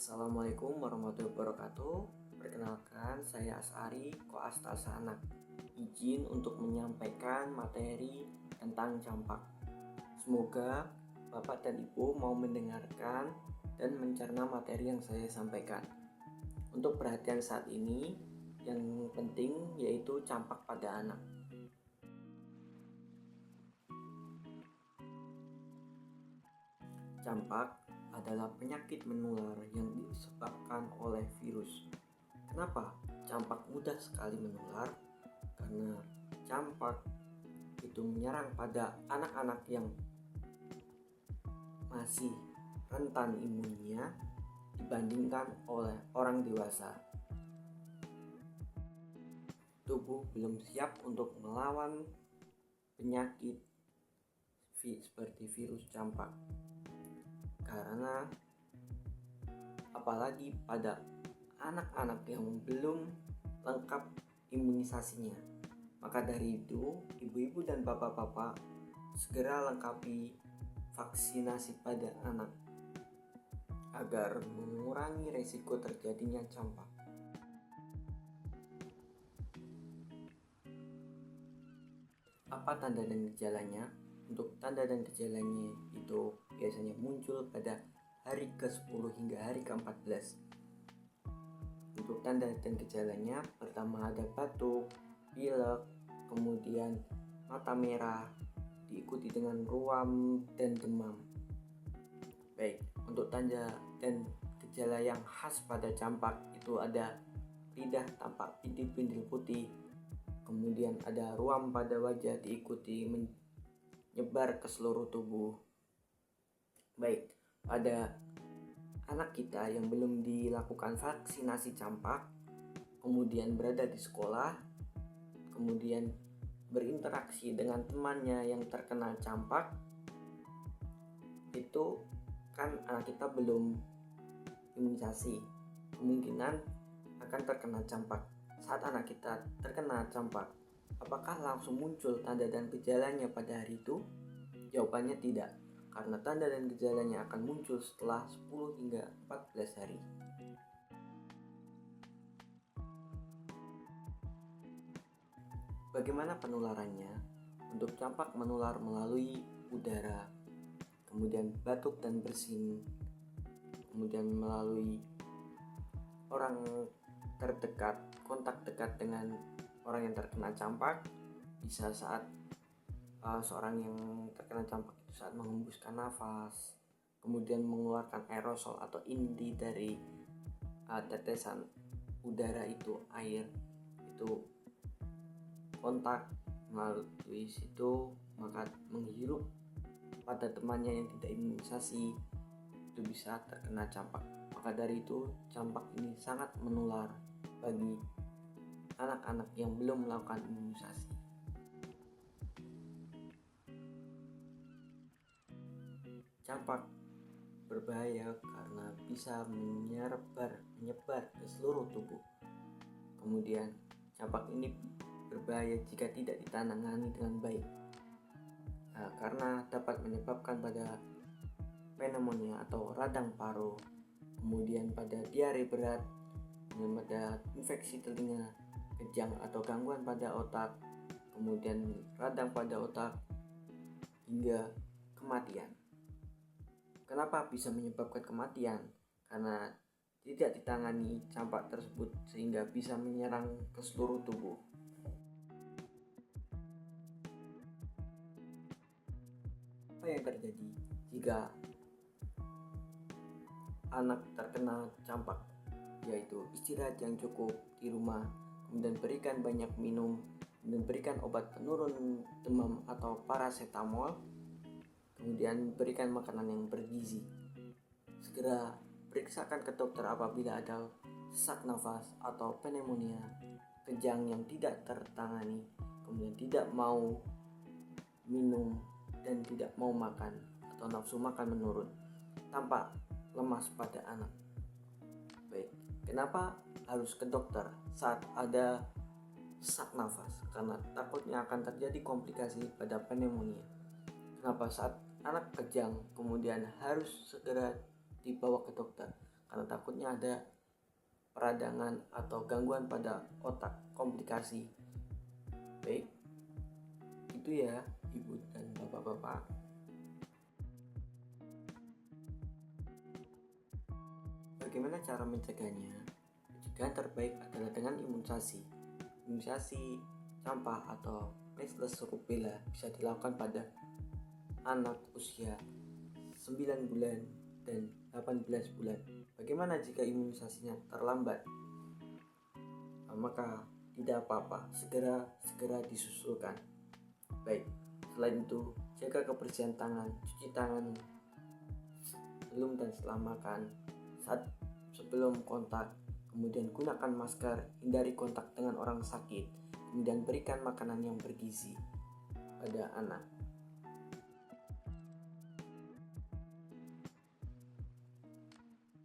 Assalamualaikum warahmatullahi wabarakatuh. Perkenalkan, saya Asari Koastalsanak. Izin untuk menyampaikan materi tentang campak. Semoga Bapak dan Ibu mau mendengarkan dan mencerna materi yang saya sampaikan. Untuk perhatian saat ini, yang penting yaitu campak pada anak. Campak adalah penyakit menular yang disebabkan oleh virus. Kenapa campak mudah sekali menular? Karena campak itu menyerang pada anak-anak yang masih rentan imunnya dibandingkan oleh orang dewasa. Tubuh belum siap untuk melawan penyakit seperti virus campak. Karena apalagi pada anak-anak yang belum lengkap imunisasinya. Maka dari itu, ibu-ibu dan bapak-bapak segera lengkapi vaksinasi pada anak agar mengurangi resiko terjadinya campak. Apa tanda dan gejalanya? Untuk tanda dan gejalanya itu biasanya muncul pada hari ke-10 hingga hari ke-14. Untuk tanda dan gejalanya, pertama ada batuk, pilek, kemudian mata merah, diikuti dengan ruam dan demam. Baik, untuk tanda dan gejala yang khas pada campak itu ada lidah tampak bintil-bintil putih, kemudian ada ruam pada wajah diikuti menyebar ke seluruh tubuh. Baik, pada anak kita yang belum dilakukan vaksinasi campak, kemudian berada di sekolah, kemudian berinteraksi dengan temannya yang terkena campak, itu kan anak kita belum imunisasi, kemungkinan akan terkena campak. Saat anak kita terkena campak, apakah langsung muncul tanda dan gejalanya pada hari itu? Jawabannya tidak, karena tanda dan gejalanya akan muncul setelah 10 hingga 14 hari. Bagaimana penularannya? Untuk campak menular melalui udara, kemudian batuk dan bersin, kemudian melalui orang terdekat, kontak dekat dengan orang yang terkena campak, bisa saat seorang yang terkena campak itu saat menghembuskan nafas, kemudian mengeluarkan aerosol atau inti dari tetesan udara itu, air itu kontak melalui situ, maka menghirup pada temannya yang tidak imunisasi, itu bisa terkena campak. Maka dari itu, campak ini sangat menular bagi anak-anak yang belum melakukan imunisasi. Campak berbahaya karena bisa menyebar ke seluruh tubuh. Kemudian, campak ini berbahaya jika tidak ditangani dengan baik, karena dapat menyebabkan pada pneumonia atau radang paru, kemudian pada diare berat, kemudian pada infeksi telinga, kejang atau gangguan pada otak, kemudian radang pada otak, hingga kematian. Kenapa bisa menyebabkan kematian? Karena tidak ditangani campak tersebut sehingga bisa menyerang ke seluruh tubuh. Apa yang terjadi jika anak terkena campak? Yaitu istirahat yang cukup di rumah, kemudian berikan banyak minum, kemudian berikan obat penurun demam atau paracetamol, kemudian berikan makanan yang bergizi. Segera periksakan ke dokter apabila ada sesak nafas atau pneumonia, kejang yang tidak tertangani, kemudian tidak mau minum dan tidak mau makan atau nafsu makan menurun, tampak lemas pada anak. Baik, kenapa harus ke dokter saat ada sesak nafas? Karena takutnya akan terjadi komplikasi pada pneumonia. Kenapa saat anak kejang kemudian harus segera dibawa ke dokter? karena takutnya ada peradangan atau gangguan pada otak, komplikasi. Baik, itu ya ibu dan bapak-bapak. Bagaimana cara mencegahnya? Pencegahan terbaik adalah dengan imunisasi. Imunisasi campak atau measles rubella bisa dilakukan pada anak usia 9 bulan dan 18 bulan. Bagaimana jika imunisasinya terlambat? Maka tidak apa-apa, segera disusulkan. Baik, selain itu jaga kebersihan tangan, cuci tangan sebelum dan setelah makan, sebelum kontak, kemudian gunakan masker, hindari kontak dengan orang sakit, kemudian berikan makanan yang bergizi pada anak.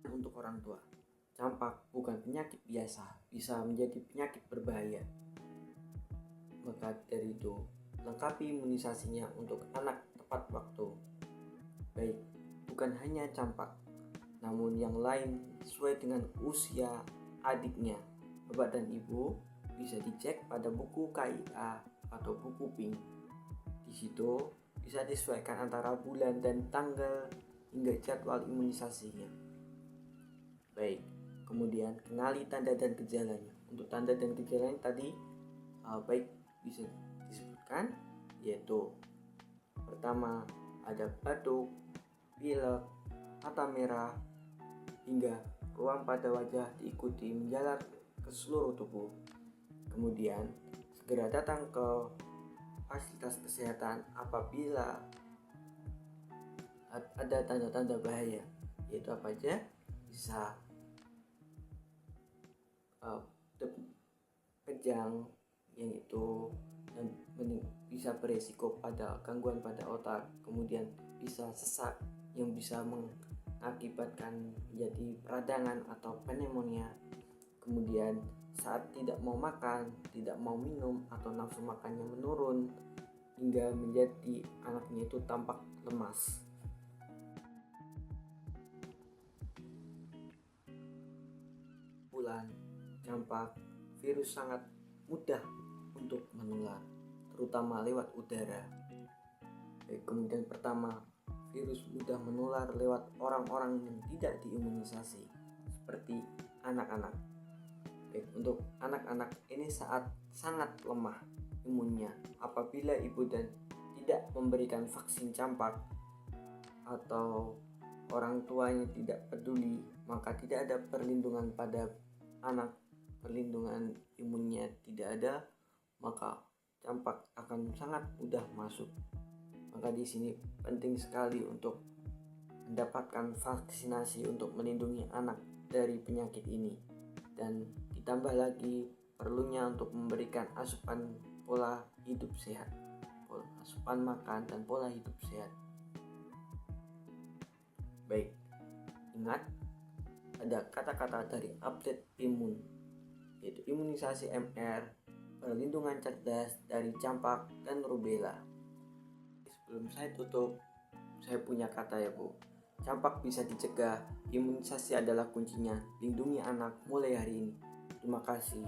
Untuk orang tua, campak bukan penyakit biasa, bisa menjadi penyakit berbahaya. Maka dari itu, lengkapi imunisasinya untuk anak tepat waktu. Baik, bukan hanya campak, namun yang lain sesuai dengan usia adiknya. Bapak dan ibu bisa dicek pada buku KIA atau buku PINK. Di situ bisa disesuaikan antara bulan dan tanggal hingga jadwal imunisasinya. Baik, kemudian kenali tanda dan gejalanya. Untuk tanda dan gejalanya tadi baik bisa disebutkan, yaitu pertama ada batuk, pilek, mata merah, hingga ruam pada wajah diikuti menjalar ke seluruh tubuh. Kemudian segera datang ke fasilitas kesehatan apabila ada tanda-tanda bahaya, yaitu apa aja? Bisa kejang yang itu dan bisa beresiko pada gangguan pada otak, kemudian bisa sesak yang bisa mengakibatkan menjadi peradangan atau pneumonia, kemudian saat tidak mau makan, tidak mau minum atau nafsu makannya menurun hingga menjadi anaknya itu tampak lemas. Campak, virus sangat mudah untuk menular, terutama lewat udara. Kemudian pertama, virus mudah menular lewat orang-orang yang tidak diimunisasi, seperti anak-anak. Untuk anak-anak ini sangat lemah imunnya. Apabila ibu dan tidak memberikan vaksin campak atau orang tuanya tidak peduli, maka tidak ada perlindungan pada anak, perlindungan imunnya tidak ada, maka campak akan sangat mudah masuk. Maka di sini penting sekali untuk mendapatkan vaksinasi untuk melindungi anak dari penyakit ini, dan ditambah lagi perlunya untuk memberikan asupan pola hidup sehat, asupan makan dan pola hidup sehat. Baik, ingat ada kata-kata dari update imun, yaitu imunisasi MR, perlindungan cerdas dari campak dan rubella. Sebelum saya tutup, saya punya kata ya Bu. Campak bisa dicegah, imunisasi adalah kuncinya. Lindungi anak mulai hari ini. Terima kasih.